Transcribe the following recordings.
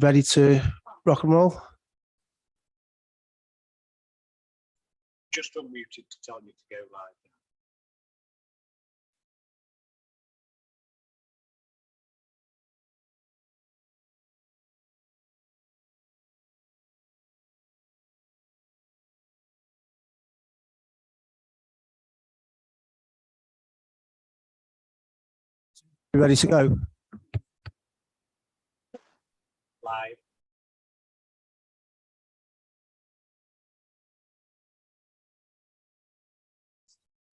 ready to rock and roll? Just unmuted to tell you to go live. You ready to go? Live.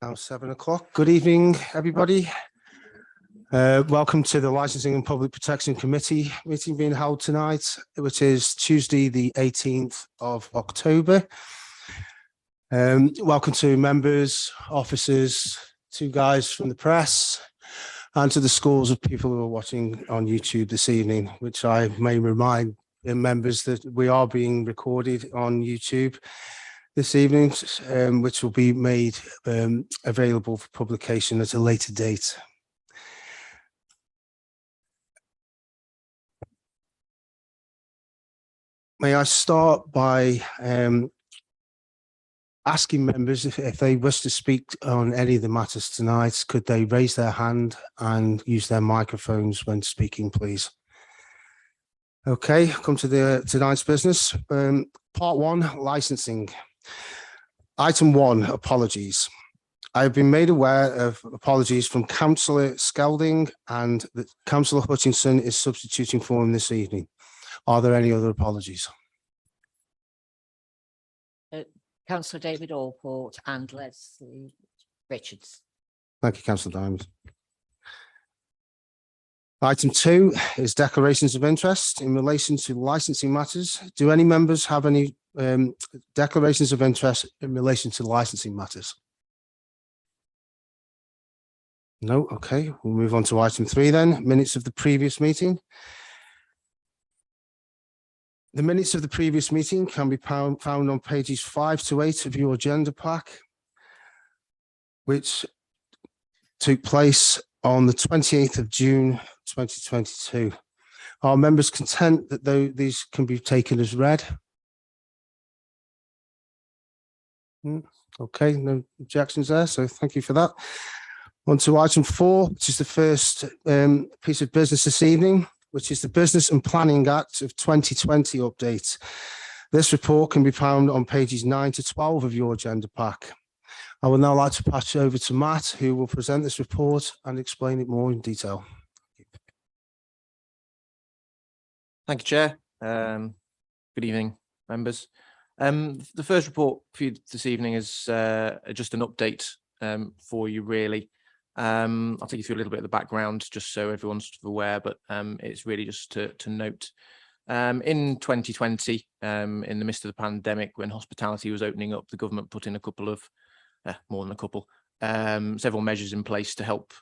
Now 7 o'clock. Good evening, everybody. Welcome to the Licensing and Public Protection Committee meeting being held tonight, which is Tuesday, the 18th of October. Welcome to members, officers, two guys from the press, and to the scores of people who are watching on YouTube this evening, which I may remind members that we are being recorded on YouTube this evening, which will be made available for publication at a later date. May I start by asking members if they wish to speak on any of the matters tonight, could they raise their hand and use their microphones when speaking, please? Okay, come to tonight's business. Part 1, licensing. Item 1, apologies. I have been made aware of apologies from Councillor Skelding and that Councillor Hutchinson is substituting for him this evening. Are there any other apologies? Councillor David Allport and Leslie Richards. Thank you, Councillor Diamond. Item 2 is declarations of interest in relation to licensing matters. Do any members have any declarations of interest in relation to licensing matters? No. Okay, we'll move on to item 3 then, minutes of the previous meeting. The minutes of the previous meeting can be found on pages 5 to 8 of your agenda pack, which took place on the 28th of June 2022. Are members content that these can be taken as read? Okay, no objections there, so thank you for that. On to item 4, which is the first piece of business this evening, which is the Business and Planning Act of 2020 update. This report can be found on pages 9 to 12 of your agenda pack. I would now like to pass you over to Matt, who will present this report and explain it more in detail. Thank you, Chair. Good evening, members. The first report for you this evening is just an update for you, really. I'll take you through a little bit of the background just so everyone's aware, but it's really just to note. In 2020, in the midst of the pandemic, when hospitality was opening up, the government put in a couple of, more than a couple, several measures in place to help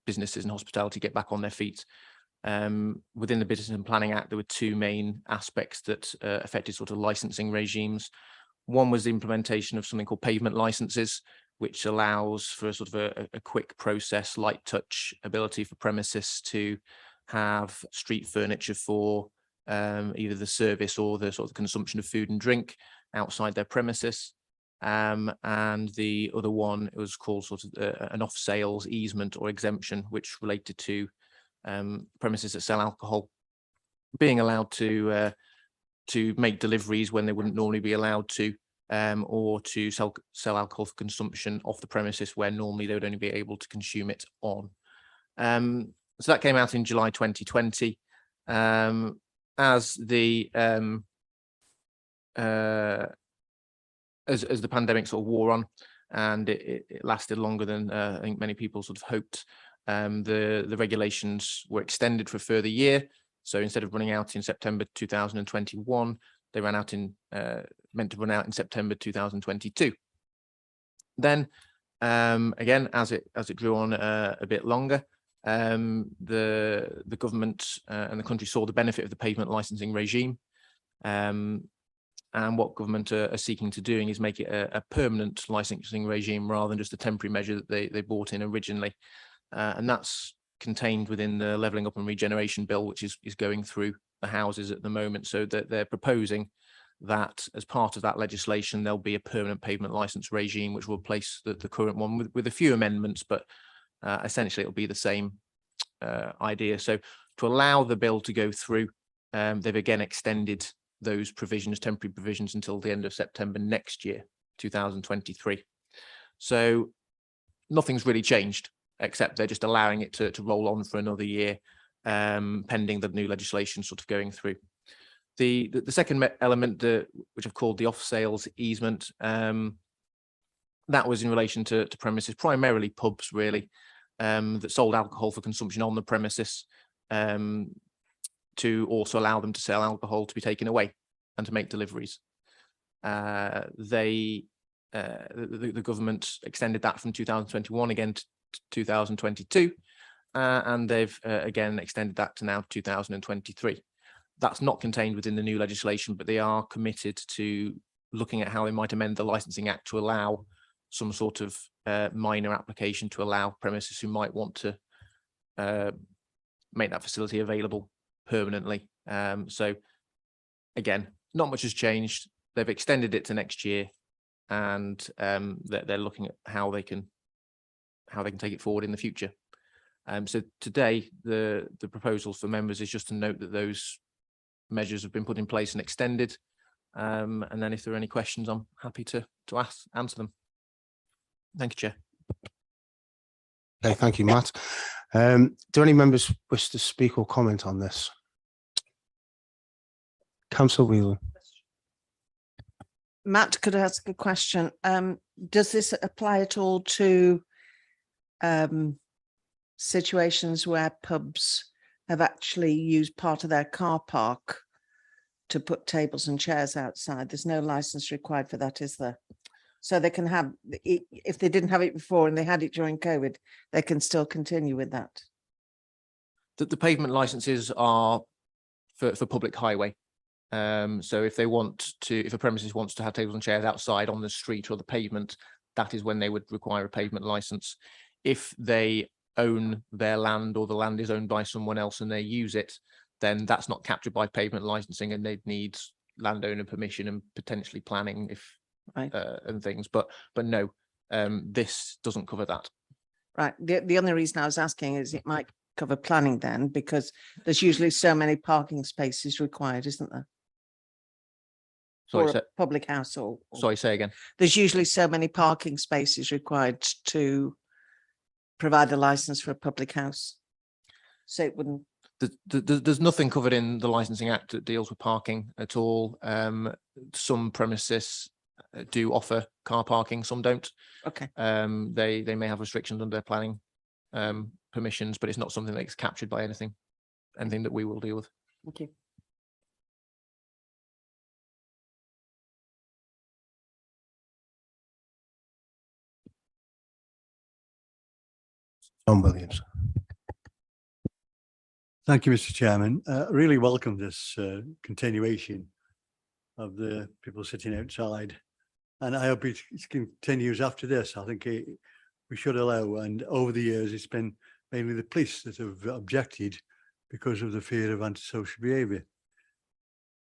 businesses and hospitality get back on their feet. Within the Business and Planning Act, there were 2 main aspects that affected sort of licensing regimes. One was the implementation of something called pavement licenses, which allows for a sort of a quick process, light touch ability for premises to have street furniture for either the service or the sort of consumption of food and drink outside their premises. And the other one, it was called sort of an off sales easement or exemption, which related to premises that sell alcohol being allowed to make deliveries when they wouldn't normally be allowed to, or to sell alcohol for consumption off the premises where normally they would only be able to consume it on. So that came out in July 2020. As the pandemic sort of wore on, and it lasted longer than I think many people sort of hoped, the regulations were extended for a further year. So instead of running out in September 2021, they ran out in meant to run out in September 2022. Then again, as it drew on a bit longer, the government and the country saw the benefit of the pavement licensing regime. And what government are seeking to doing is make it a permanent licensing regime rather than just a temporary measure that they brought in originally. And that's contained within the Levelling Up and Regeneration Bill, which is going through the houses at the moment. So that they're proposing that as part of that legislation, there'll be a permanent pavement license regime, which will replace the current one with a few amendments, but essentially it'll be the same idea. So to allow the bill to go through, they've again extended those provisions, temporary provisions, until the end of September next year, 2023. So nothing's really changed, except they're just allowing it to roll on for another year, pending the new legislation sort of going through. The second element, which I've called the off sales easement, that was in relation to premises, primarily pubs really, that sold alcohol for consumption on the premises, to also allow them to sell alcohol to be taken away and to make deliveries. The government extended that from 2021 again to 2022, and they've again extended that to now 2023. That's not contained within the new legislation, but they are committed to looking at how they might amend the Licensing Act to allow some sort of minor application to allow premises who might want to make that facility available permanently. So again, not much has changed. They've extended it to next year, and they're looking at how they can take it forward in the future. So today, the proposal for members is just to note that those measures have been put in place and extended. And then if there are any questions, I'm happy to answer them. Thank you, Chair. Okay, thank you, Matt. Do any members wish to speak or comment on this? Councillor Whelan. Matt, could I ask a question? Does this apply at all to situations where pubs have actually used part of their car park to put tables and chairs outside? There's no license required for that, is there? So they can have, if they didn't have it before and they had it during COVID, they can still continue with that. The pavement licenses are for public highway. So if a premises wants to have tables and chairs outside on the street or the pavement, that is when they would require a pavement license. If they own their land or the land is owned by someone else and they use it, then that's not captured by pavement licensing, and they'd need landowner permission and potentially planning if Right. and things. But no, this doesn't cover that. Right. The only reason I was asking is it might cover planning then, because there's usually so many parking spaces required, isn't there? Sorry, For a public house or sorry, say again. there's usually so many parking spaces required to provide a license for a public house. So it wouldn't. There's nothing covered in the Licensing Act that deals with parking at all. Some premises do offer car parking, some don't. Okay. They may have restrictions under their planning permissions, but it's not something that's captured by anything that we will deal with. Thank you. John Williams. Thank you, Mr. Chairman. Really welcome this continuation of the people sitting outside, and I hope it continues after this. I think we should allow, and over the years it's been mainly the police that have objected because of the fear of antisocial behaviour.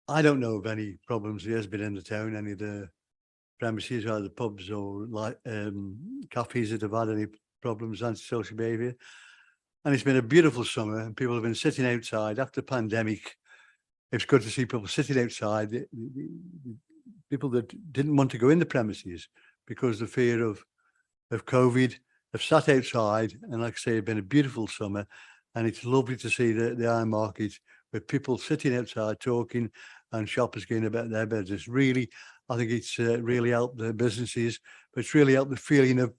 I don't know of any problems there has been in the town, any of the premises, either pubs or cafes that have had any problems with antisocial behaviour. And it's been a beautiful summer, and people have been sitting outside after the pandemic. It's good to see people sitting outside. People that didn't want to go in the premises because of the fear of COVID have sat outside. And like I say, it's been a beautiful summer, and it's lovely to see the iron market with people sitting outside talking and shoppers going about their business. Really, I think it's really helped the businesses, but it's really helped the feeling of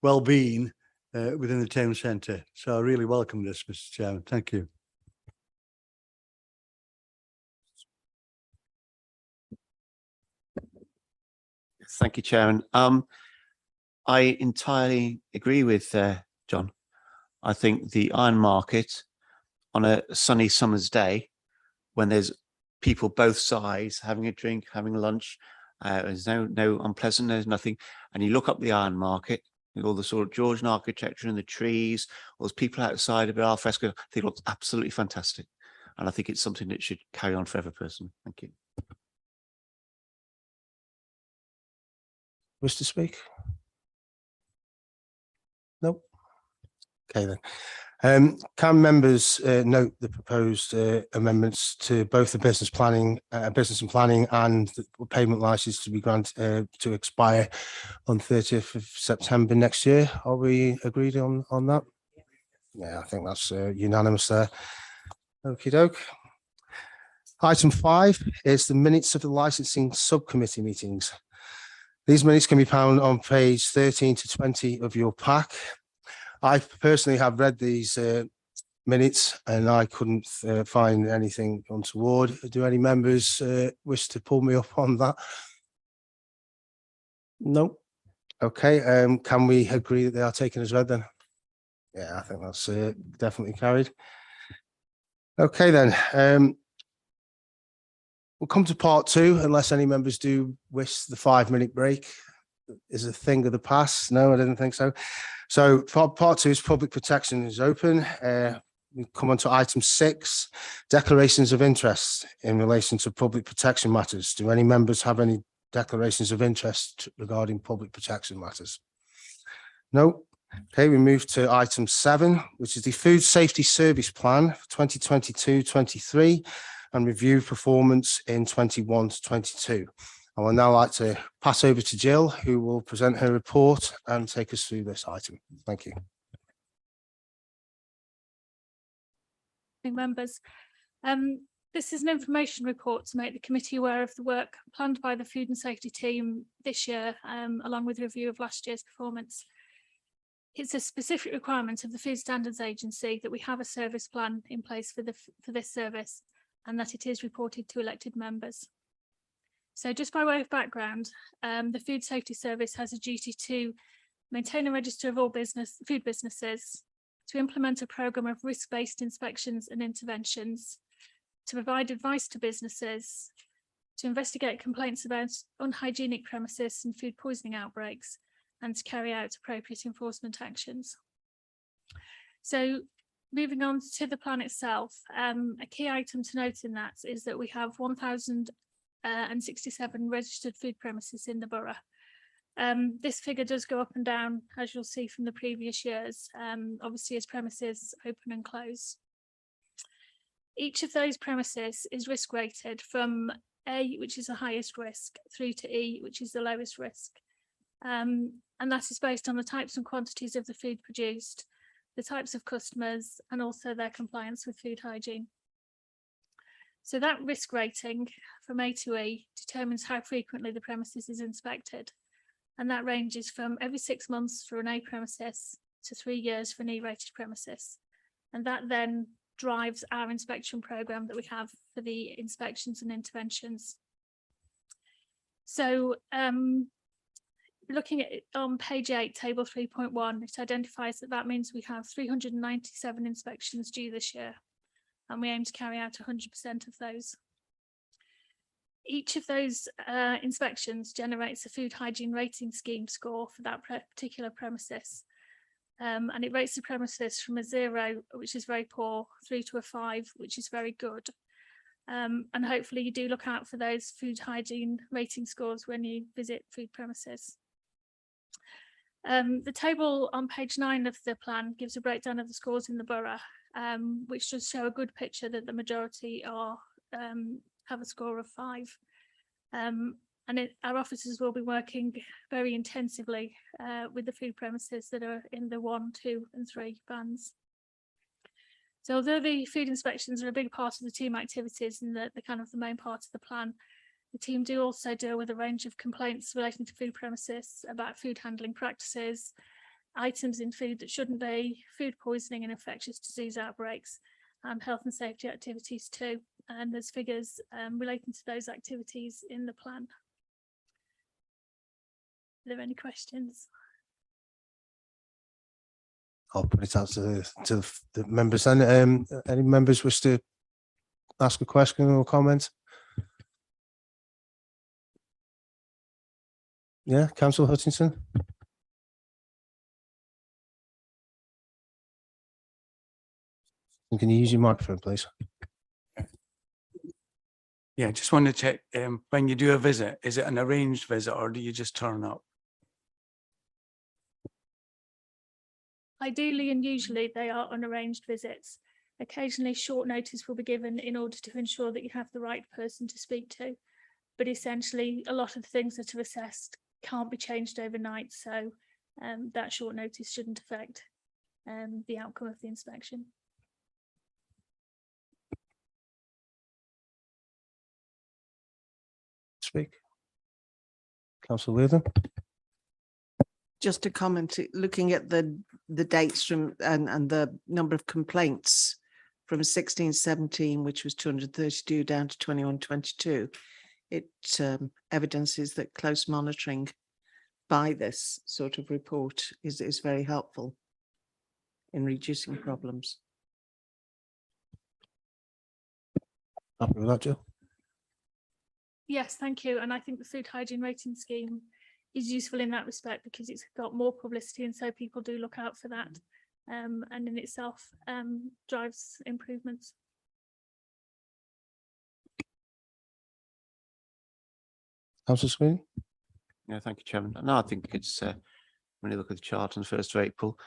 well-being within the town centre. So I really welcome this, Mr. Chairman. Thank you. Thank you, Chairman. I entirely agree with John. I think the iron market on a sunny summer's day, when there's people both sides having a drink, having lunch, there's no unpleasantness, nothing, and you look up the iron market with all the sort of Georgian architecture and the trees, all those people outside a bit al fresco, they look absolutely fantastic. And I think it's something that should carry on forever, personally. Thank you. Wish to speak? Nope. Okay then. Can members note the proposed amendments to both the business and planning and the payment license to be granted to expire on 30th of September next year? Are we agreed on that? Yeah, I think that's unanimous there. Okie doke. Item 5 is the minutes of the licensing subcommittee meetings. These minutes can be found on page 13 to 20 of your pack. I personally have read these minutes and I couldn't find anything untoward. Do any members wish to pull me up on that? No. Okay. Can we agree that they are taken as read then? Yeah, I think that's definitely carried. Okay then. We'll come to part 2 unless any members do wish the 5-minute break is a thing of the past. No, I didn't think so. So part 2 is public protection is open. We come on to item 6, declarations of interest in relation to public protection matters. Do any members have any declarations of interest regarding public protection matters? No. Okay, we move to item 7, which is the Food Safety Service Plan 2022-23 and review performance in 21 to 22. I would now like to pass over to Jill, who will present her report and take us through this item. Thank you. Members, this is an information report to make the committee aware of the work planned by the food and safety team this year, along with a review of last year's performance. It's a specific requirement of the Food Standards Agency that we have a service plan in place for this service and that it is reported to elected members. So just by way of background, the Food Safety Service has a duty to maintain a register of all food businesses, to implement a programme of risk-based inspections and interventions, to provide advice to businesses, to investigate complaints about unhygienic premises and food poisoning outbreaks, and to carry out appropriate enforcement actions. So moving on to the plan itself, a key item to note in that is that we have 1,067 registered food premises in the borough. This figure does go up and down, as you'll see from the previous years, obviously as premises open and close. Each of those premises is risk rated from A, which is the highest risk, through to E, which is the lowest risk. And that is based on the types and quantities of the food produced, the types of customers, and also their compliance with food hygiene. So that risk rating from A to E determines how frequently the premises is inspected. And that ranges from every 6 months for an A premises to 3 years for an E-rated premises. And that then drives our inspection programme that we have for the inspections and interventions. So looking at it on page 8, table 3.1, it identifies that means we have 397 inspections due this year, and we aim to carry out 100% of those. Each of those inspections generates a food hygiene rating scheme score for that particular premises. And it rates the premises from a 0, which is very poor, through to a 5, which is very good. And hopefully you do look out for those food hygiene rating scores when you visit food premises. The table on page 9 of the plan gives a breakdown of the scores in the borough, which does show a good picture that the majority are have a score of 5. Our officers will be working very intensively with the food premises that are in the 1, 2 and 3 bands. So although the food inspections are a big part of the team activities and the kind of the main part of the plan, the team do also deal with a range of complaints relating to food premises about food handling practices, items in food that shouldn't be, food poisoning and infectious disease outbreaks, and health and safety activities too. And there's figures relating to those activities in the plan. Are there any questions? I'll put it out to the members. And any members wish to ask a question or comment? Yeah, Councillor Hutchinson. Can you use your microphone, please? Yeah, just wanted to check, when you do a visit, is it an arranged visit or do you just turn up? Ideally and usually they are unarranged visits. Occasionally short notice will be given in order to ensure that you have the right person to speak to. But essentially, a lot of the things that are assessed can't be changed overnight, so that short notice shouldn't affect the outcome of the inspection. Speak. Councillor Worthing. Just to comment, looking at the dates from and the number of complaints from 16-17, which was 232 down to 21-22, it evidences that close monitoring by this sort of report is very helpful in reducing problems. Happy with that, Jill? Yes, thank you. And I think the food hygiene rating scheme is useful in that respect because it's got more publicity and so people do look out for that. And in itself drives improvements. Councillor Sweeney. Yeah, thank you, Chairman. No, I think it's when you look at the chart on the 1st of April,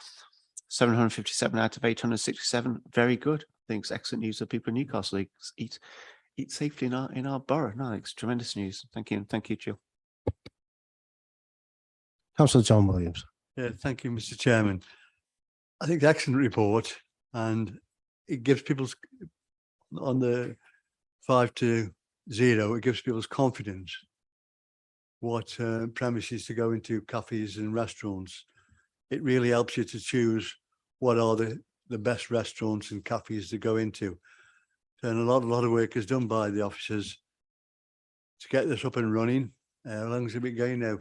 757 out of 867, very good. I think it's excellent news that people in Newcastle eat safely in our borough. No, it's tremendous news. Thank you, and thank you, Jill. Councillor John Williams. Yeah, thank you, Mr. Chairman. I think it's an excellent report, and it gives people's on the 5 to 0. It gives people's confidence what premises to go into, cafes and restaurants. It really helps you to choose what are the best restaurants and cafes to go into. And a lot of work is done by the officers to get this up and running. How long has it been going now?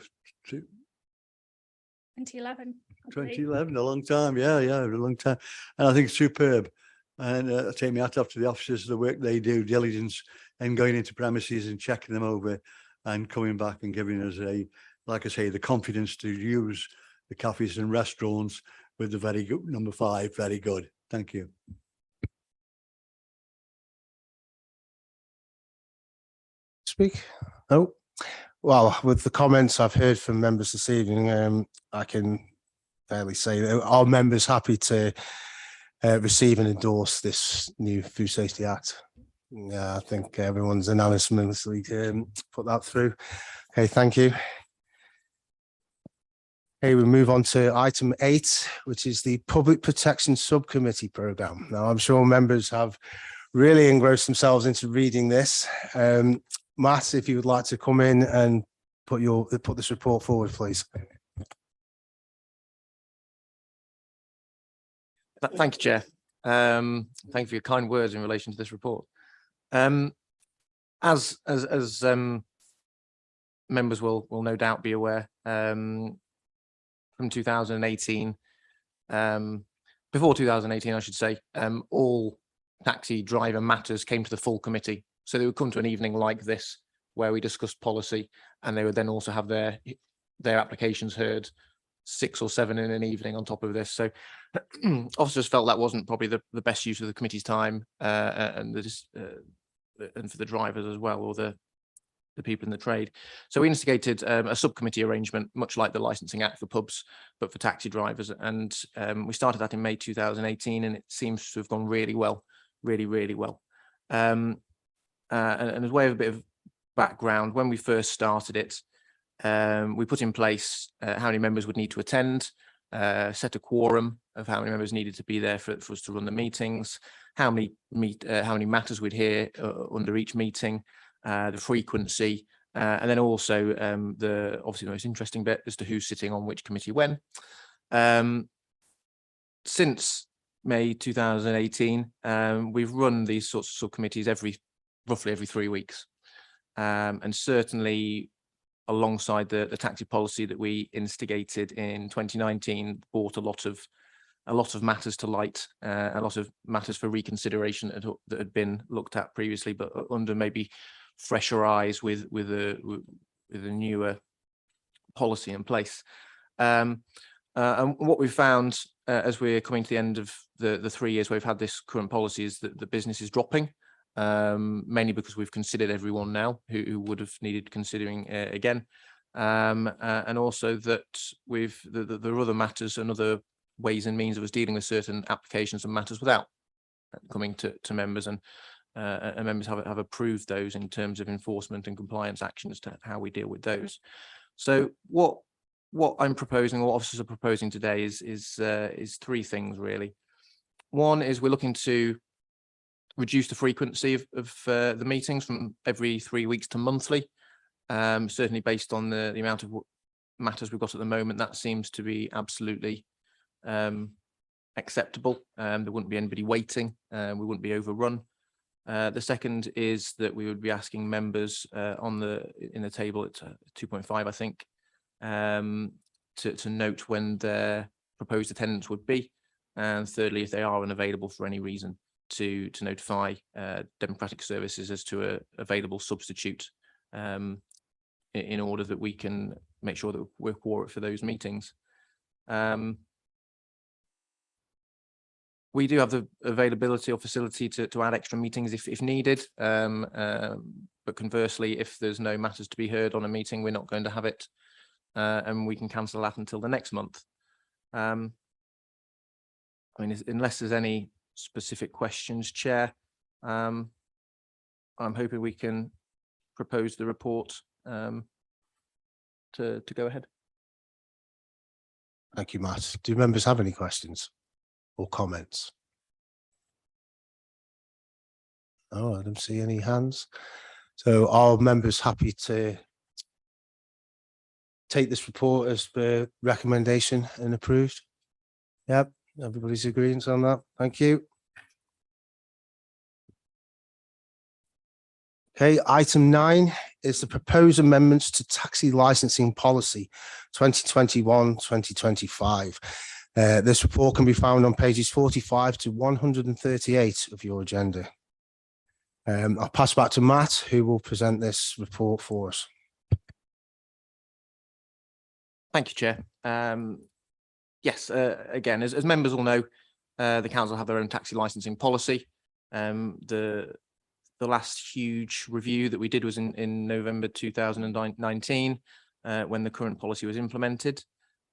2011. 2011, a long time. Yeah, a long time. And I think it's superb. And I take my hat off to the officers, the work they do, diligence, and going into premises and checking them over and coming back and giving us like I say, the confidence to use the cafes and restaurants with the very good number 5. Very good. Thank you. Speak. Oh, well, with the comments I've heard from members this evening, I can fairly say that our members happy to receive and endorse this new Food Safety Act. I think everyone's unanimously put that through. Okay, thank you. Okay, we move on to item 8, which is the Public Protection Subcommittee Programme. Now, I'm sure members have really engrossed themselves into reading this. Matt, if you would like to come in and put this report forward, please. Thank you, Chair. Thank you for your kind words in relation to this report. As members will no doubt be aware, from 2018, before 2018, I should say, all taxi driver matters came to the full committee. So they would come to an evening like this where we discussed policy, and they would then also have their applications heard 6 or 7 in an evening on top of this. So officers felt that wasn't probably the best use of the committee's time, and for the drivers as well, or the people in the trade. So we instigated a subcommittee arrangement, much like the Licensing Act for pubs, but for taxi drivers. And we started that in May 2018, and it seems to have gone really well, really well. And as way of a bit of background, when we first started it, we put in place how many members would need to attend, set a quorum of how many members needed to be there for us to run the meetings, how many matters we'd hear under each meeting, the frequency, and then also obviously the most interesting bit as to who's sitting on which committee when. Since May 2018, we've run these sorts of subcommittees roughly every 3 weeks, and certainly alongside the taxi policy that we instigated in 2019, brought a lot of matters to light, a lot of matters for reconsideration that had been looked at previously, but under maybe fresher eyes with a newer policy in place. And what we found as we're coming to the end of the 3 years we've had this current policy is that the business is dropping. mainly because we've considered everyone now who would have needed considering again. And also that there are other matters and other ways and means of us dealing with certain applications and matters without coming to members, and members have approved those in terms of enforcement and compliance actions to how we deal with those. So what I'm proposing, or what officers are proposing today, is three things really. One is we're looking to reduce the frequency of the meetings from every 3 weeks to monthly. Certainly based on the amount of matters we've got at the moment, that seems to be absolutely acceptable. There wouldn't be anybody waiting, we wouldn't be overrun. The second is that we would be asking members in the table at 2.5, I think, to note when their proposed attendance would be, and thirdly, if they are unavailable for any reason, to notify Democratic Services as to a available substitute, in order that we can make sure that we're quorate for those meetings. We do have the availability or facility to add extra meetings if needed, but conversely, if there's no matters to be heard on a meeting, we're not going to have it, and we can cancel that until the next month. I mean, unless there's any specific questions, Chair, I'm hoping we can propose the report to go ahead. Thank you, Matt. Do members have any questions or comments? Oh, I don't see any hands. So are members happy to take this report as the recommendation and approved? Yep, everybody's agreeing on that. Thank you. Okay, item 9 is the proposed amendments to taxi licensing policy 2021-2025. This report can be found on pages 45 to 138 of your agenda. I'll pass back to Matt, who will present this report for us. Thank you, Chair. Yes, again, as members will know, the council have their own taxi licensing policy. The last huge review that we did was in November 2019, when the current policy was implemented,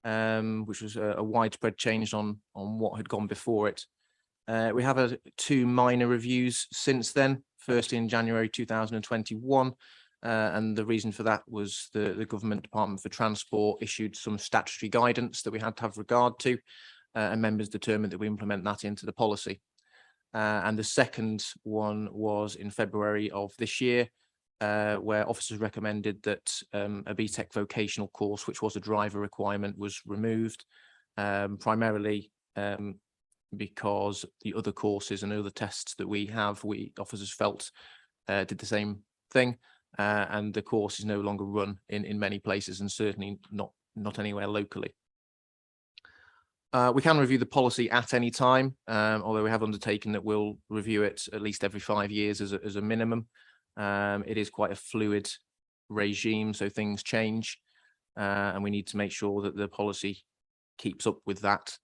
which was a widespread change on what had gone before it. We have 2 minor reviews since then, first in January 2021, and the reason for that was the Government Department for Transport issued some statutory guidance that we had to have regard to, and members determined that we implement that into the policy. And the second one was in February of this year, where officers recommended that a BTEC vocational course, which was a driver requirement, was removed, primarily because the other courses and other tests that we have, officers felt did the same thing, and the course is no longer run in many places, and certainly not anywhere locally. We can review the policy at any time, although we have undertaken that we'll review it at least every 5 years as a minimum. It is quite a fluid regime, so things change, and we need to make sure that the policy keeps up with that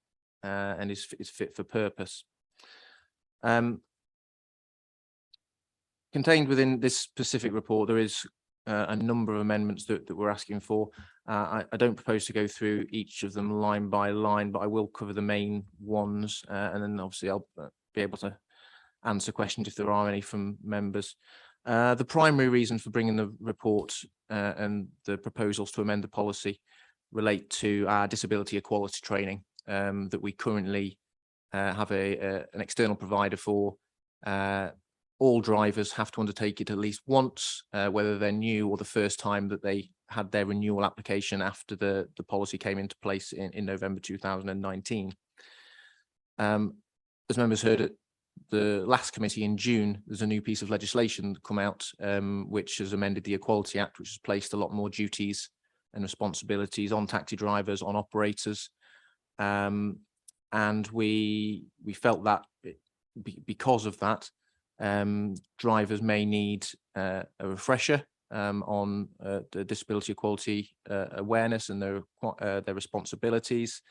and is fit for purpose. Contained within this specific report, there is a number of amendments that we're asking for. I don't propose to go through each of them line by line, but I will cover the main ones, and then obviously I'll be able to answer questions if there are any from members. The primary reason for bringing the report and the proposals to amend the policy relate to our disability equality training that we currently have an external provider for. All drivers have to undertake it at least once, whether they're new or the first time that they had their renewal application after the policy came into place in November 2019. As members heard at the last committee in June, there's a new piece of legislation come out, which has amended the Equality Act, which has placed a lot more duties and responsibilities on taxi drivers, on operators. And we felt that because of that, drivers may need a refresher on the disability equality awareness and their responsibilities,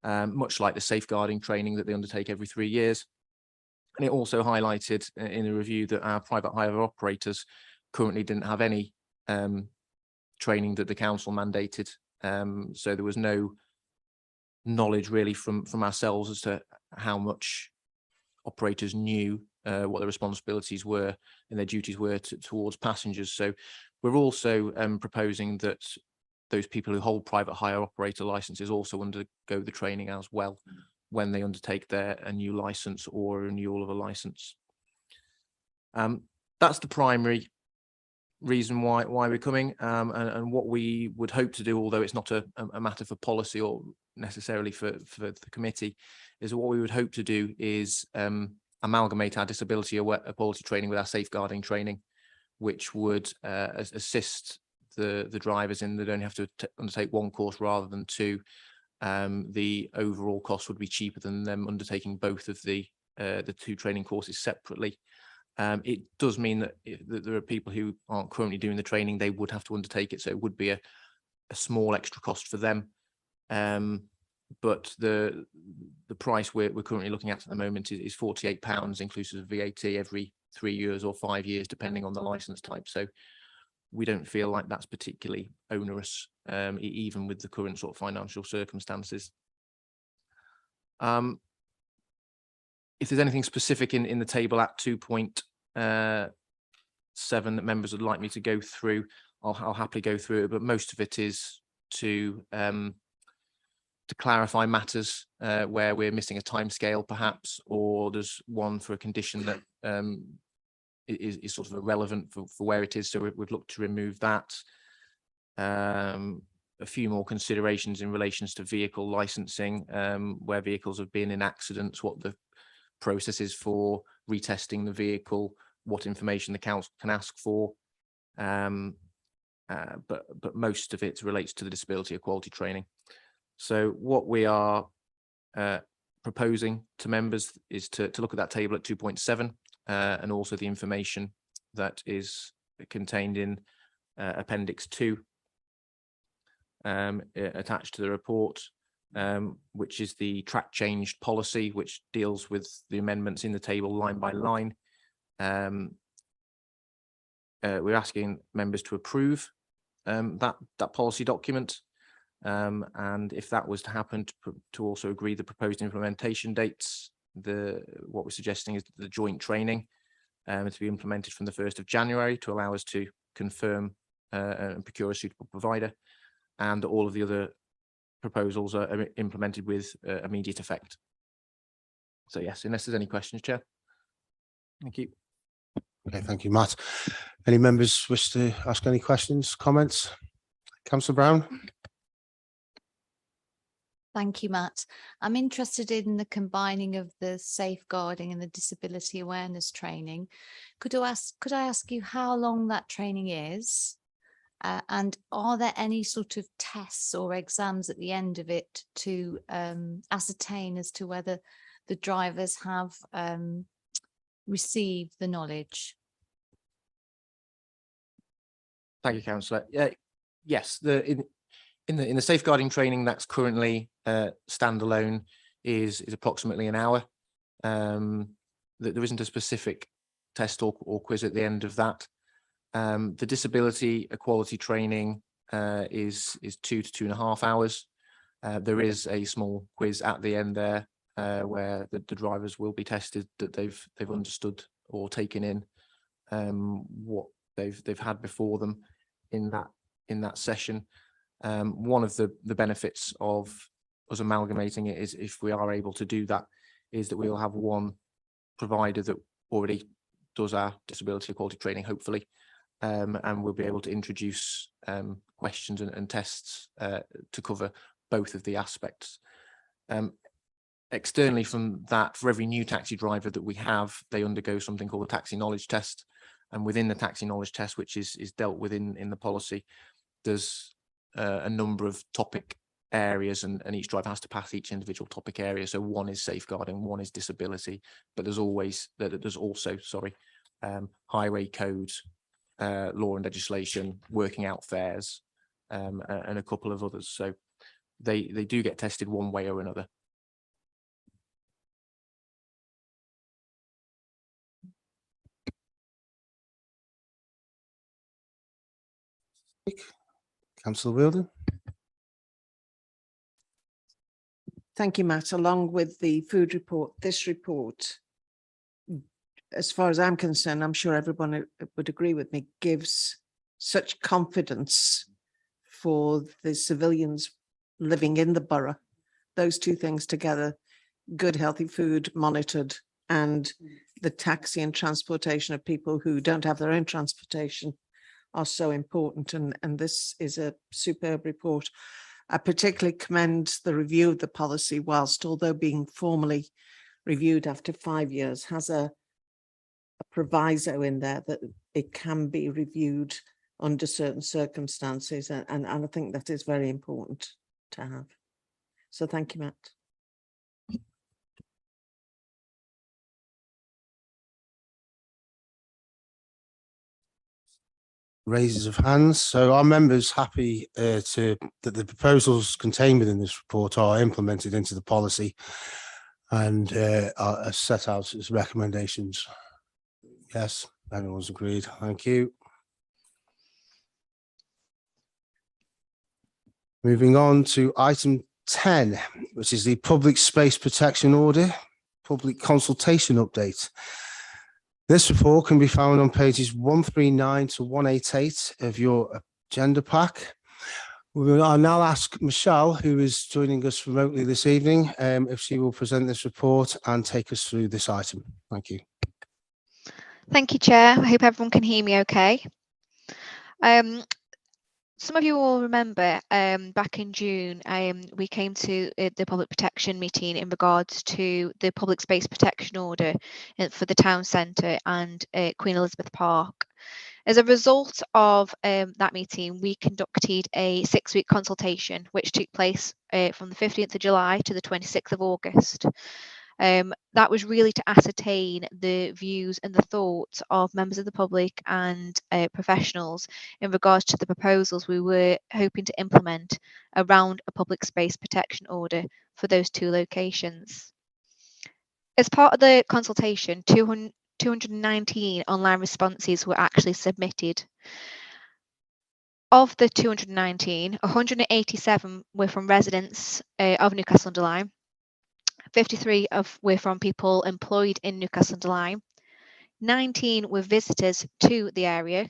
much like the safeguarding training that they undertake every 3 years. And it also highlighted in a review that our private hire operators currently didn't have any training that the council mandated. So there was no knowledge really from ourselves as to how much operators knew what their responsibilities were and their duties were towards passengers. So we're also proposing that those people who hold private hire operator licenses also undergo the training as well when they undertake a new license or a renewal of a license. That's the primary reason why we're coming, and what we would hope to do, although it's not a matter for policy or necessarily for the committee, is what we would hope to do is amalgamate our disability equality training with our safeguarding training, which would assist the drivers in they'd only have to undertake one course rather than two. The overall cost would be cheaper than them undertaking both of the two training courses separately. It does mean that there are people who aren't currently doing the training, they would have to undertake it, so it would be a small extra cost for them. But the price we're currently looking at the moment is £48 inclusive of VAT every 3 years or 5 years, depending on the license type. So we don't feel like that's particularly onerous, even with the current sort of financial circumstances. If there's anything specific in the table at 2.7 that members would like me to go through, I'll happily go through it, but most of it is to clarify matters where we're missing a timescale perhaps, or there's one for a condition that is sort of irrelevant for where it is, so we've looked to remove that. A few more considerations in relations to vehicle licensing, where vehicles have been in accidents, what the process is for retesting the vehicle, what information the council can ask for, but most of it relates to the disability equality training. So what we are proposing to members is to look at that table at 2.7 and also the information that is contained in Appendix 2 attached to the report, which is the track changed policy, which deals with the amendments in the table line by line. We're asking members to approve that policy document, and if that was to happen, to also agree the proposed implementation dates. What we're suggesting is the joint training to be implemented from the 1st of January to allow us to confirm and procure a suitable provider, and all of the other proposals are implemented with immediate effect. So yes, unless there's any questions, Chair. Thank you. Okay, thank you, Matt. Any members wish to ask any questions, comments? Councillor Brown? Thank you, Matt. I'm interested in the combining of the safeguarding and the disability awareness training. Could I ask you how long that training is? And are there any sort of tests or exams at the end of it to ascertain as to whether the drivers have received the knowledge? Thank you, Councillor. Yes, in the safeguarding training that's currently standalone is approximately an hour. There isn't a specific test or quiz at the end of that. The disability equality training is 2 to 2.5 hours. There is a small quiz at the end there where the drivers will be tested that they've understood or taken in what they've had before them in that session. One of the benefits of us amalgamating it is, if we are able to do that, is that we'll have one provider that already does our disability equality training, hopefully, and we'll be able to introduce questions and tests to cover both of the aspects. Externally from that, for every new taxi driver that we have, they undergo something called a taxi knowledge test, and within the taxi knowledge test, which is dealt with in the policy, there's a number of topic areas, and each driver has to pass each individual topic area. So one is safeguarding, one is disability, but there's also highway codes, law and legislation, working out fares, and a couple of others. So they do get tested one way or another. Councillor Wheeldon. Thank you, Matt. Along with the food report, this report, as far as I'm concerned, I'm sure everyone would agree with me, gives such confidence for the civilians living in the borough. Those two things together, good healthy food monitored, and the taxi and transportation of people who don't have their own transportation, are so important. And this is a superb report. I particularly commend the review of the policy, whilst although being formally reviewed after 5 years, has a proviso in there that it can be reviewed under certain circumstances. And I think that is very important to have. So thank you, Matt. Raises of hands. So are members happy that the proposals contained within this report are implemented into the policy and are set out as recommendations? Yes, everyone's agreed. Thank you. Moving on to item 10, which is the Public Space Protection Order, Public Consultation Update. This report can be found on pages 139 to 188 of your agenda pack. I'll now ask Michelle, who is joining us remotely this evening, if she will present this report and take us through this item. Thank you. Thank you, Chair. I hope everyone can hear me okay. Some of you will remember back in June, we came to the public protection meeting in regards to the public space protection order for the town centre and Queen Elizabeth Park. As a result of that meeting, we conducted a 6-week consultation, which took place from the 15th of July to the 26th of August. That was really to ascertain the views and the thoughts of members of the public and professionals in regards to the proposals we were hoping to implement around a public space protection order for those 2 locations. As part of the consultation, 219 online responses were actually submitted. Of the 219, 187 were from residents of Newcastle-under-Lyme. 53 were from people employed in Newcastle-under-Lyme. 19 were visitors to the area.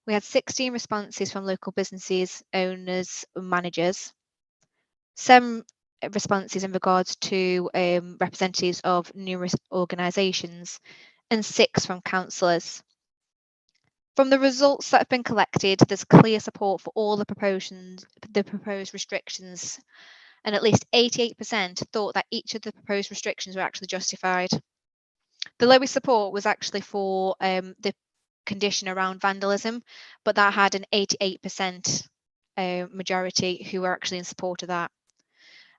We had 16 responses from local businesses, owners, and managers. 7 responses in regards to representatives of numerous organisations, and 6 from councillors. From the results that have been collected, there's clear support for all the proposed restrictions, and at least 88% thought that each of the proposed restrictions were actually justified. The lowest support was actually for the condition around vandalism, but that had an 88% majority who were actually in support of that.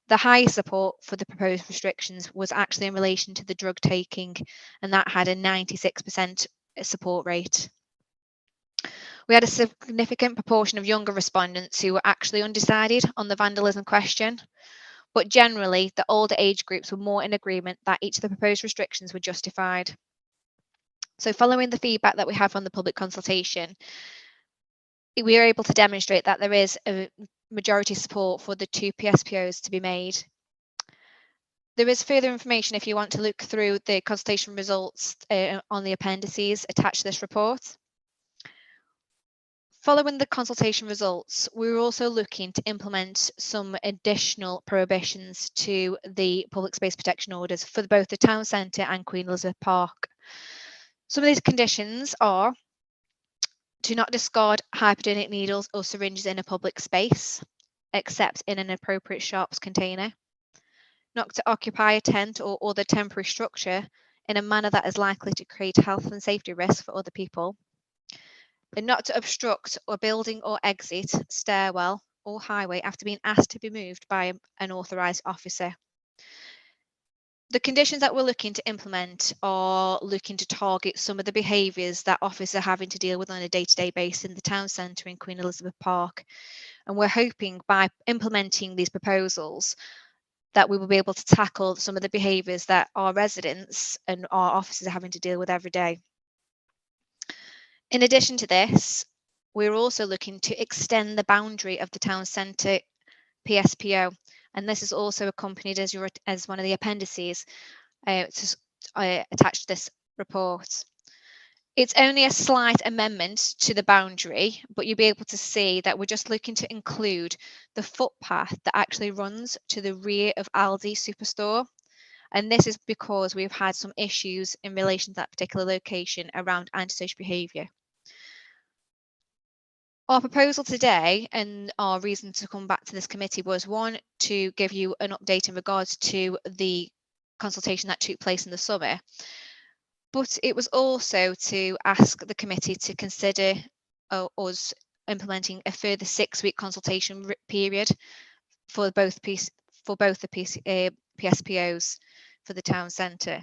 The highest support for the proposed restrictions was actually in relation to the drug taking, and that had a 96% support rate. We had a significant proportion of younger respondents who were actually undecided on the vandalism question, but generally the older age groups were more in agreement that each of the proposed restrictions were justified. So following the feedback that we have from the public consultation, we are able to demonstrate that there is a majority support for the 2 PSPOs to be made. There is further information if you want to look through the consultation results on the appendices attached to this report. Following the consultation results, we were also looking to implement some additional prohibitions to the public space protection orders for both the town centre and Queen Elizabeth Park. Some of these conditions are to not discard hypodermic needles or syringes in a public space, except in an appropriate sharps container, not to occupy a tent or other temporary structure in a manner that is likely to create health and safety risks for other people, and not to obstruct a building or exit, stairwell or highway after being asked to be moved by an authorised officer. The conditions that we're looking to implement are looking to target some of the behaviours that officers are having to deal with on a day-to-day basis in the town centre in Queen Elizabeth Park. And we're hoping by implementing these proposals that we will be able to tackle some of the behaviours that our residents and our officers are having to deal with every day. In addition to this, we're also looking to extend the boundary of the town centre PSPO, and this is also accompanied as one of the appendices attached to this report. It's only a slight amendment to the boundary, but you'll be able to see that we're just looking to include the footpath that actually runs to the rear of Aldi Superstore. And this is because we've had some issues in relation to that particular location around antisocial behaviour. Our proposal today and our reason to come back to this committee was, one, to give you an update in regards to the consultation that took place in the summer, but it was also to ask the committee to consider us implementing a further 6-week consultation period for both the PSPOs for the town centre.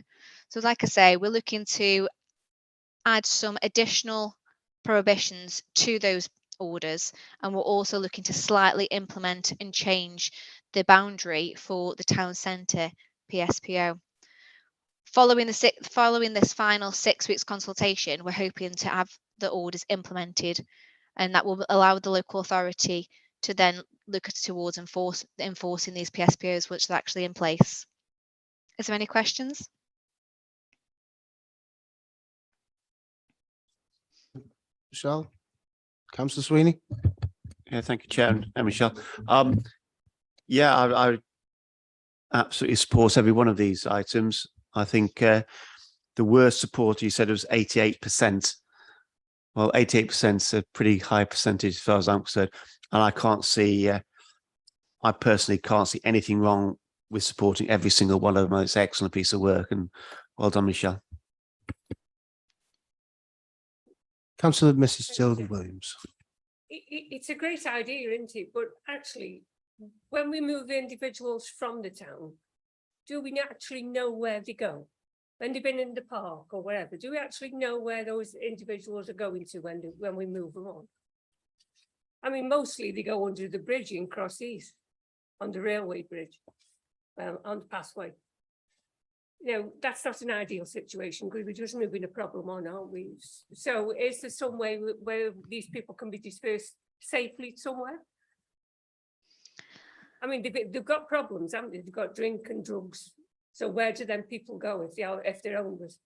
So like I say, we're looking to add some additional prohibitions to those orders, and we're also looking to slightly implement and change the boundary for the town centre PSPO. Following this final 6 weeks consultation, we're hoping to have the orders implemented, and that will allow the local authority to then look towards enforcing these PSPOs which are actually in place. Is there any questions? Michelle? Councillor Sweeney? Yeah, thank you, Chair and Michelle. Yeah, I absolutely support every one of these items. I think the worst support you said was 88%. Well, 88% is a pretty high percentage as far as I'm concerned, and I can't see. I personally can't see anything wrong with supporting every single one of them. It's an excellent piece of work, and well done, Michelle. Councillor Mrs. Gilda Williams. It's a great idea, isn't it? But actually, when we move individuals from the town, do we actually know where they go? When they've been in the park or wherever, do we actually know where those individuals are going to when we move them on? I mean, mostly they go under the bridge in Cross East, on the railway bridge, on the pathway. You know, that's not an ideal situation because we're just moving a problem on, aren't we? So is there some way where these people can be dispersed safely somewhere? I mean, they've got problems, haven't they? They've got drink and drugs. So where do then people go if they're homeless?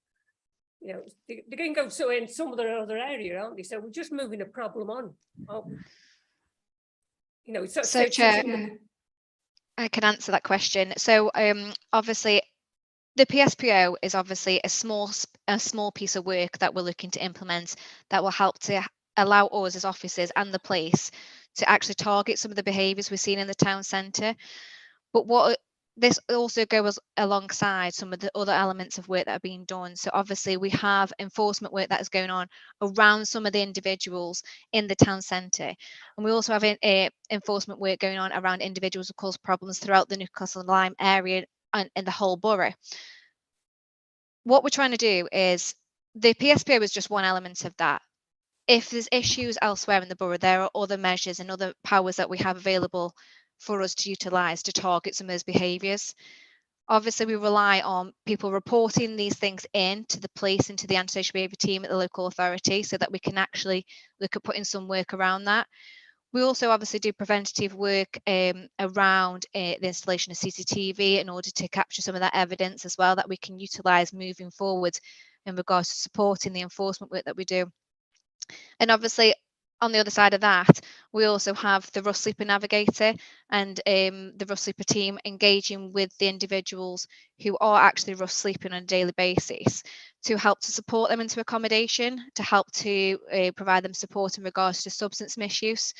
You know, they can go in some other area, aren't they? So we're just moving a problem on, aren't we? You know, so Chair, I can answer that question. So obviously, the PSPO is obviously a small piece of work that we're looking to implement that will help to allow us as officers and the police to actually target some of the behaviours we're seeing in the town centre. But what this also goes alongside some of the other elements of work that are being done. So obviously we have enforcement work that is going on around some of the individuals in the town centre. And we also have enforcement work going on around individuals who cause problems throughout the Newcastle-under-Lyme area and in the whole borough. What we're trying to do is, the PSPO is just one element of that. If there's issues elsewhere in the borough, there are other measures and other powers that we have available for us to utilise to target some of those behaviours. Obviously, we rely on people reporting these things in to the police and to the antisocial behaviour team at the local authority so that we can actually look at putting some work around that. We also obviously do preventative work around the installation of CCTV in order to capture some of that evidence as well that we can utilise moving forward in regards to supporting the enforcement work that we do. And obviously, on the other side of that, we also have the Rough Sleeper Navigator and the Rough Sleeper team engaging with the individuals who are actually rough sleeping on a daily basis to help to support them into accommodation, to help to provide them support in regards to substance misuse.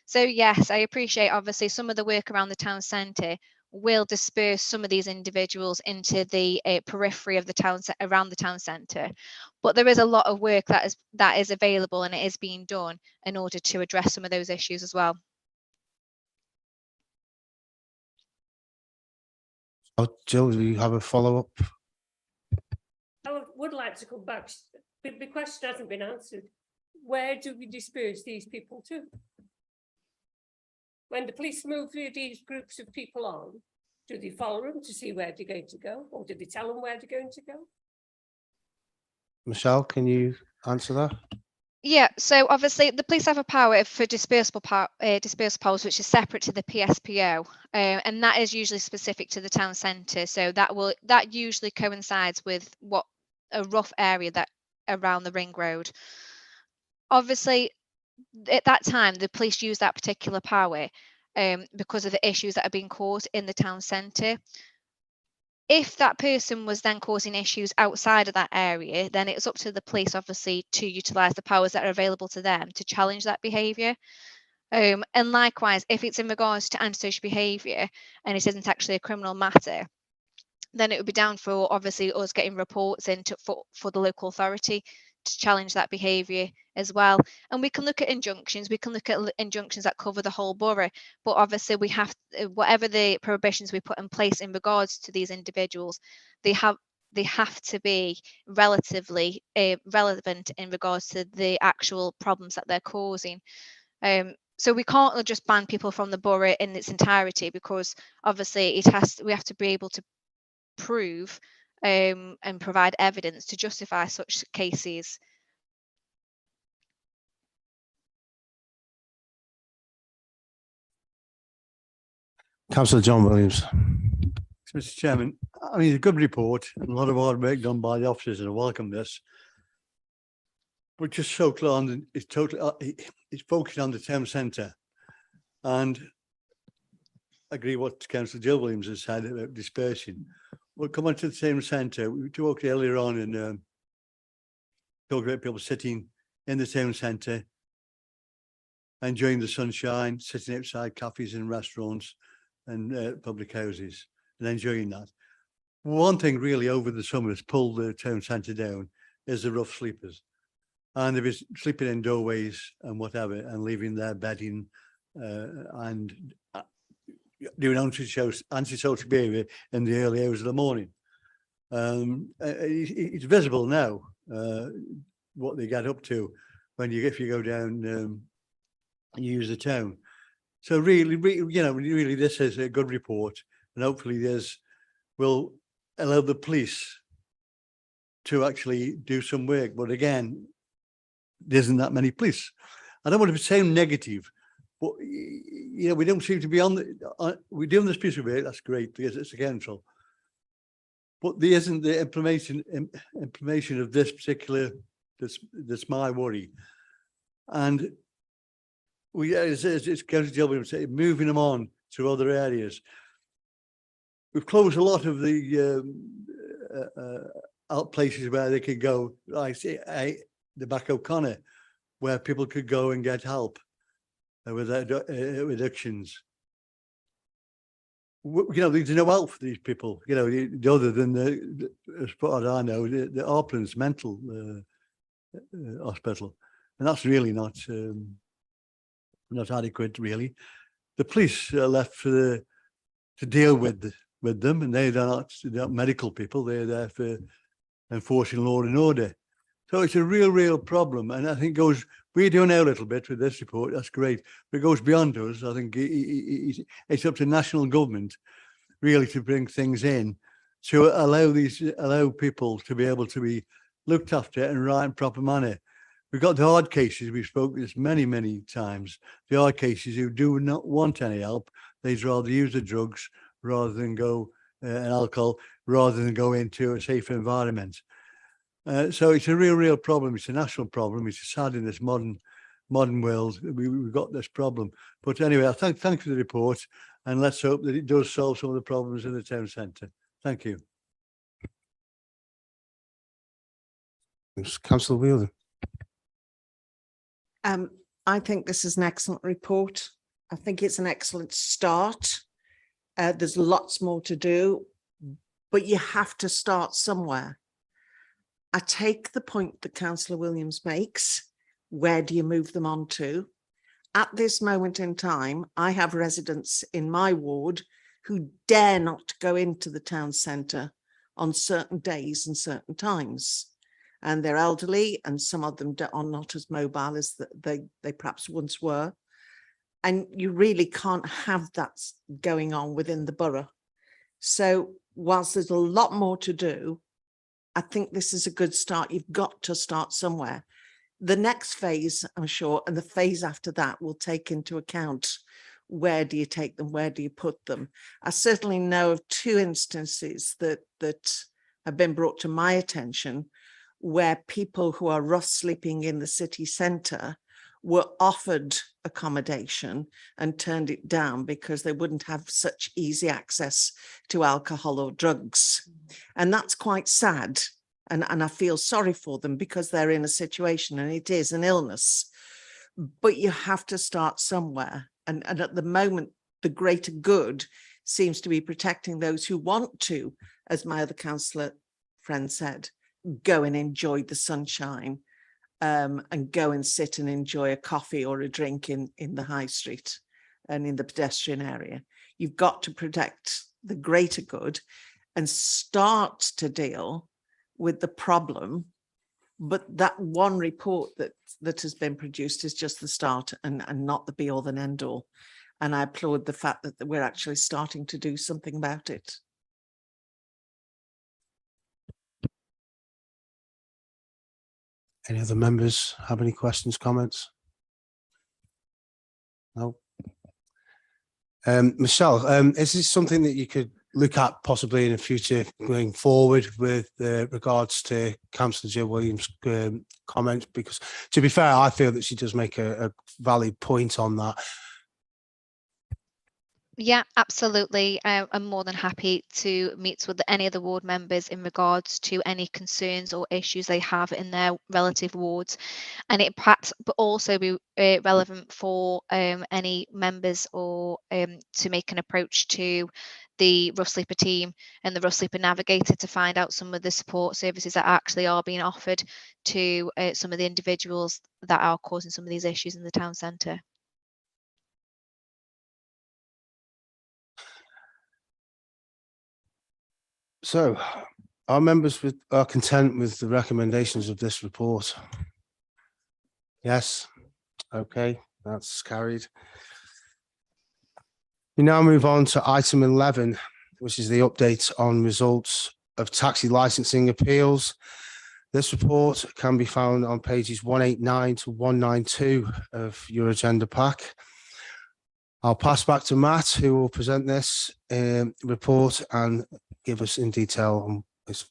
So yes, I appreciate obviously some of the work around the town centre will disperse some of these individuals into the periphery of the town, around the town centre, but there is a lot of work that is available and it is being done in order to address some of those issues as well. Oh, Jill, do you have a follow-up? I would like to come back, but the question hasn't been answered. Where do we disperse these people to? When the police move these groups of people on, do they follow them to see where they're going to go, or do they tell them where they're going to go? Michelle, can you answer that? Yeah, so obviously the police have a power for dispersal powers, which is separate to the PSPO, and that is usually specific to the town centre. So that usually coincides with what a rough area that around the ring road. Obviously, at that time, the police use that particular power because of the issues that are being caused in the town centre. If that person was then causing issues outside of that area, then it's up to the police, obviously, to utilise the powers that are available to them to challenge that behaviour. And likewise, if it's in regards to antisocial behaviour and it isn't actually a criminal matter, then it would be down for obviously us getting reports in for the local authority to challenge that behaviour as well. And we can look at injunctions. We can look at injunctions that cover the whole borough, but obviously we have whatever the prohibitions we put in place in regards to these individuals, they have to be relatively relevant in regards to the actual problems that they're causing. So we can't just ban people from the borough in its entirety, because obviously we have to be able to prove and provide evidence to justify such cases. Councillor John Williams. Mr. Chairman, I mean, it's a good report and a lot of hard work done by the officers, and I welcome this. But just so clear on, it's focusing on the town centre, and I agree what Councillor Jill Williams has said about dispersing. We'll come on to the town centre. We talked earlier on and talked about people sitting in the town centre, enjoying the sunshine, sitting outside cafes and restaurants and public houses and enjoying that. One thing really over the summer has pulled the town centre down is the rough sleepers. And they've been sleeping in doorways and whatever, and leaving their bedding and doing antisocial behaviour in the early hours of the morning. It's visible now what they get up to if you go down and you use the town. So really, really, this is a good report, and hopefully will allow the police to actually do some work. But again, there isn't that many police. I don't want to sound negative, but we don't seem to be we're doing this piece of work. That's great because it's a council, but there isn't the implementation of this particular. That's my worry, and it's Councillor Jill Williams saying, moving them on to other areas. We've closed a lot of the out places where they could go. Like the back O'Connor, where people could go and get help with addictions. There's no help for these people. Other than as far as I know, the Arplan's mental hospital, and that's really not adequate. Really, the police are left to deal with them, and they're not medical people. They're there for enforcing law and order. So it's a real problem, and I think we're doing our little bit with this report. That's great, but it goes beyond us. I think it's up to national government really to bring things in to allow people to be able to be looked after in right and proper manner. We've got the hard cases. We've spoken this many times. The hard cases who do not want any help. They'd rather use the drugs rather than go and alcohol, rather than go into a safer environment. So it's a real problem. It's a national problem. It's sad in this modern world. We've got this problem. But anyway, I thank you for the report, and let's hope that it does solve some of the problems in the town centre. Thank you. Councillor Wheeler. I think this is an excellent report. I think it's an excellent start. There's lots more to do, but you have to start somewhere. I take the point that Councillor Williams makes. Where do you move them on to? At this moment in time, I have residents in my ward who dare not go into the town centre on certain days and certain times. And they're elderly, and some of them are not as mobile as they perhaps once were. And you really can't have that going on within the borough. So whilst there's a lot more to do, I think this is a good start. You've got to start somewhere. the next phase, I'm sure, and the phase after that will take into account where do you take them, where do you put them. I certainly know of 2 instances that have been brought to my attention where people who are rough sleeping in the city centre were offered accommodation and turned it down because they wouldn't have such easy access to alcohol or drugs. And that's quite sad. And I feel sorry for them because they're in a situation and it is an illness. But you have to start somewhere. And at the moment, the greater good seems to be protecting those who want to, as my other councillor friend said, go and enjoy the sunshine. And go and sit and enjoy a coffee or a drink in the high street and in the pedestrian area. You've got to protect the greater good and start to deal with the problem. But that one report that has been produced is just the start and not the be all and end all. And I applaud the fact that we're actually starting to do something about it. Any other members have any questions, comments? No. Michelle, is this something that you could look at possibly in the future going forward with regards to Councillor Jill Williams' comment? Because to be fair, I feel that she does make a valid point on that. Yeah, absolutely. I'm more than happy to meet with any of the ward members in regards to any concerns or issues they have in their relative wards, and it perhaps but also be relevant for any members or to make an approach to the rough sleeper team and the rough sleeper navigator to find out some of the support services that actually are being offered to some of the individuals that are causing some of these issues in the town centre. So, our members are content with the recommendations of this report? Yes. Okay, that's carried. We now move on to item 11, which is the update on results of taxi licensing appeals. This report can be found on pages 189 to 192 of your agenda pack. I'll pass back to Matt, who will present this report and give us in detail on this.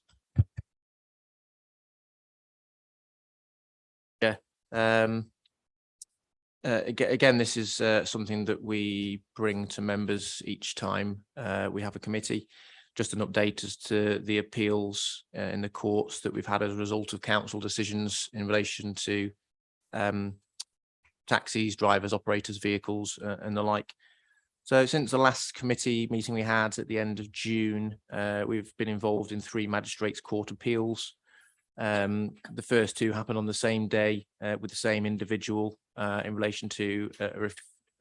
Yeah. Again, this is something that we bring to members each time we have a committee. Just an update as to the appeals in the courts that we've had as a result of council decisions in relation to taxis, drivers, operators, vehicles, and the like. So since the last committee meeting we had at the end of June, we've been involved in 3 magistrates court appeals. The first 2 happened on the same day with the same individual in relation to a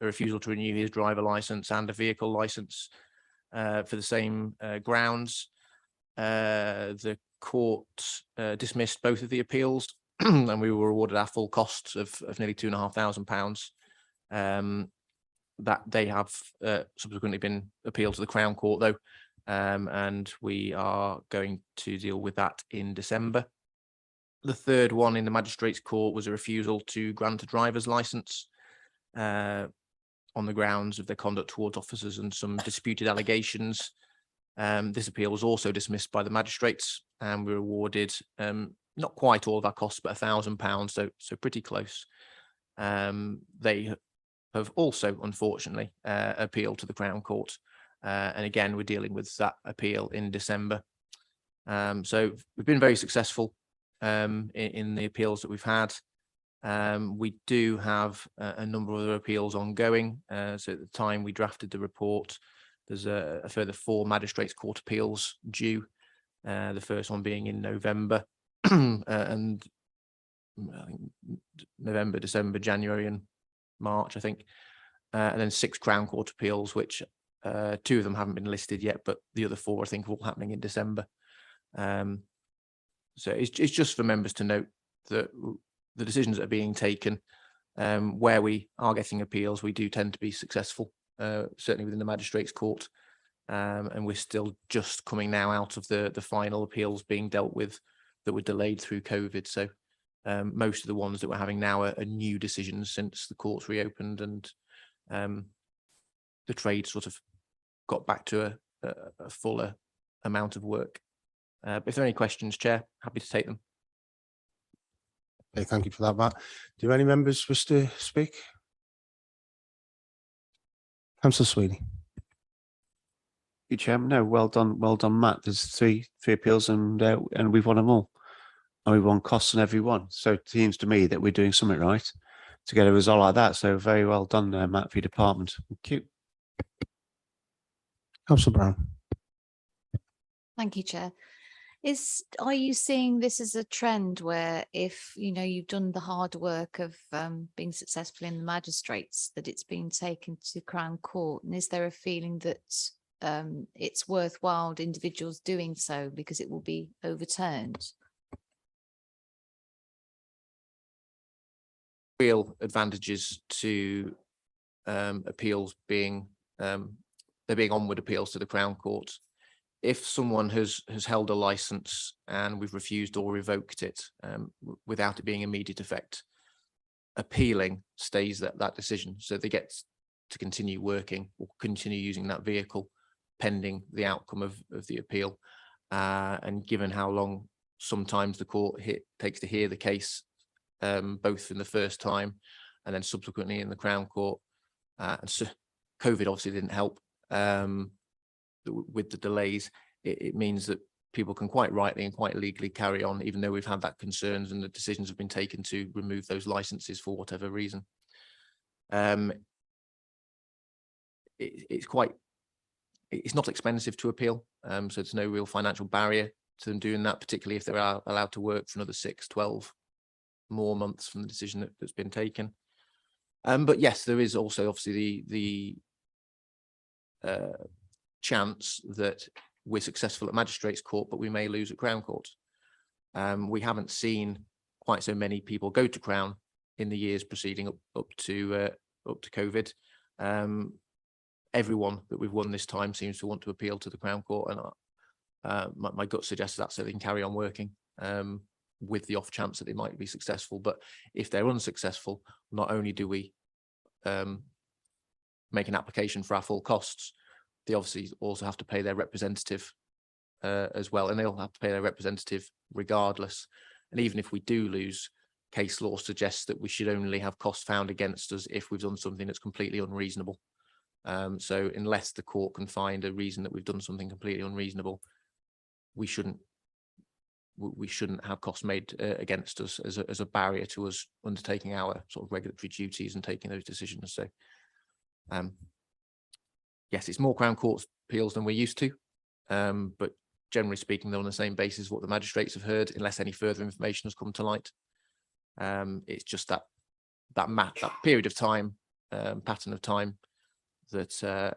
refusal to renew his driver licence and a vehicle licence for the same grounds. The court dismissed both of the appeals and we were awarded our full costs of nearly £2,500. That they have subsequently been appealed to the Crown Court though, and we are going to deal with that in December. The third one in the Magistrates Court was a refusal to grant a driver's licence on the grounds of their conduct towards officers and some disputed allegations. This appeal was also dismissed by the magistrates and we were awarded not quite all of our costs, but £1,000, so pretty close. They have also, unfortunately, appealed to the Crown Court. And again, we're dealing with that appeal in December. So we've been very successful in the appeals that we've had. We do have a number of other appeals ongoing. So at the time we drafted the report, there's a further 4 magistrates court appeals due. The first one being in November and I think November, December, January and March, I think. And then 6 Crown Court appeals, which 2 of them haven't been listed yet, but the other 4 I think are all happening in December. So it's just for members to note that the decisions that are being taken, where we are getting appeals, we do tend to be successful, certainly within the Magistrates Court. And we're still just coming now out of the final appeals being dealt with that were delayed through COVID. So Most of the ones that we're having now are new decisions since the courts reopened and the trade sort of got back to a fuller amount of work. If there are any questions, Chair, happy to take them. Okay, thank you for that, Matt. Do any members wish to speak? Councillor Sweeney. Chairman, no, well done, Matt. There's three appeals and we've won them all. And we won costs on every one. So it seems to me that we're doing something right to get a result like that. So very well done, Matt, for your department. Thank you. Councillor Brown. Thank you, Chair. Are you seeing this as a trend where if, you've done the hard work of being successful in the magistrates, that it's been taken to Crown Court? And is there a feeling that it's worthwhile individuals doing so because it will be overturned? Real advantages to appeals being there being onward appeals to the Crown Court. If someone has held a license and we've refused or revoked it without it being immediate effect, appealing stays that decision, so they get to continue working or continue using that vehicle pending the outcome of the appeal. And given how long sometimes the court takes to hear the case, both in the first time and then subsequently in the Crown Court, and so COVID obviously didn't help with the delays. It means that people can quite rightly and quite legally carry on, even though we've had that concerns and the decisions have been taken to remove those licenses for whatever reason. It's not expensive to appeal, so there's no real financial barrier to them doing that, particularly if they are allowed to work for another 6, 12 more months from the decision that's been taken. But yes, there is also obviously the chance that we're successful at Magistrates Court, but we may lose at Crown Court. We haven't seen quite so many people go to Crown in the years preceding up to COVID. Everyone that we've won this time seems to want to appeal to the Crown Court, and my gut suggests that so they can carry on working with the off chance that they might be successful. But if they're unsuccessful, not only do we make an application for our full costs, they obviously also have to pay their representative as well, and they'll have to pay their representative regardless. And even if we do lose, case law suggests that we should only have costs found against us if we've done something that's completely unreasonable. So unless the court can find a reason that we've done something completely unreasonable, we shouldn't have costs made against us as a barrier to us undertaking our sort of regulatory duties and taking those decisions. So yes, it's more Crown Court appeals than we're used to, but generally speaking, they're on the same basis as what the magistrates have heard, unless any further information has come to light. It's just that period of time, pattern of time, that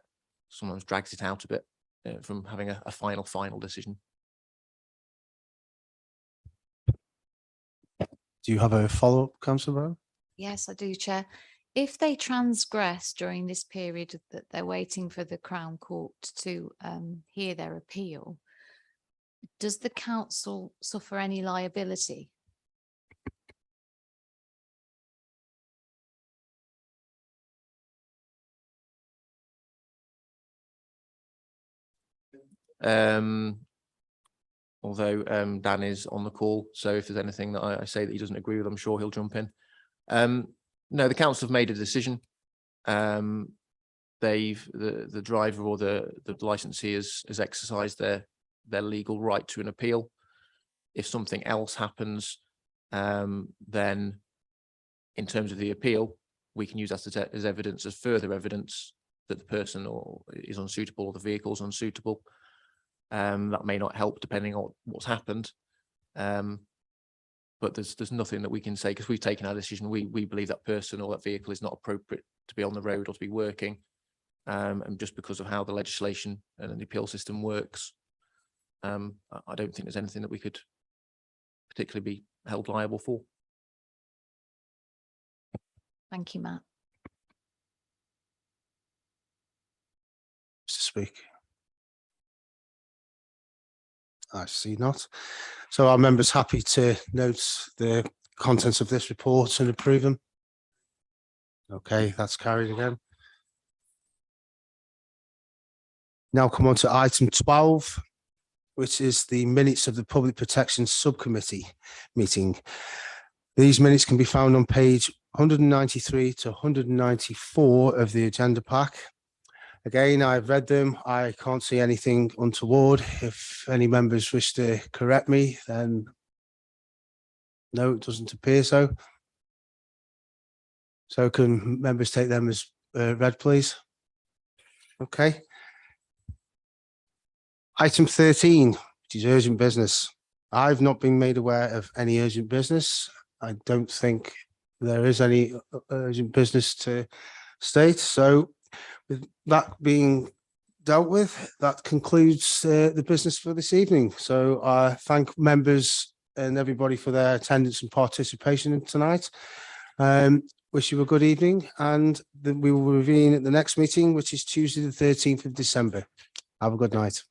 sometimes drags it out a bit from having a final decision. Do you have a follow-up, Councillor Brown? Yes, I do, Chair. If they transgress during this period that they're waiting for the Crown Court to hear their appeal, does the council suffer any liability? Although Dan is on the call, so if there's anything that I say that he doesn't agree with, I'm sure he'll jump in. No, the council have made a decision. The driver or the licensee has exercised their legal right to an appeal. If something else happens, then in terms of the appeal, we can use that as evidence, as further evidence that the person is unsuitable or the vehicle is unsuitable. That may not help depending on what's happened. But there's nothing that we can say, because we've taken our decision. We believe that person or that vehicle is not appropriate to be on the road or to be working. And just because of how the legislation and the appeal system works, I don't think there's anything that we could particularly be held liable for. Thank you, Matt. To speak? I see not. So are members happy to note the contents of this report and approve them? Okay, that's carried again. Now come on to item 12, which is the minutes of the Public Protection Subcommittee meeting. These minutes can be found on page 193 to 194 of the agenda pack. Again, I've read them. I can't see anything untoward. If any members wish to correct me, then no, it doesn't appear so. So can members take them as read, please? Okay. Item 13, which is urgent business. I've not been made aware of any urgent business. I don't think there is any urgent business to state. So with that being dealt with, that concludes the business for this evening. So I thank members and everybody for their attendance and participation tonight. Wish you a good evening, and we will reconvene at the next meeting, which is Tuesday the 13th of December. Have a good night.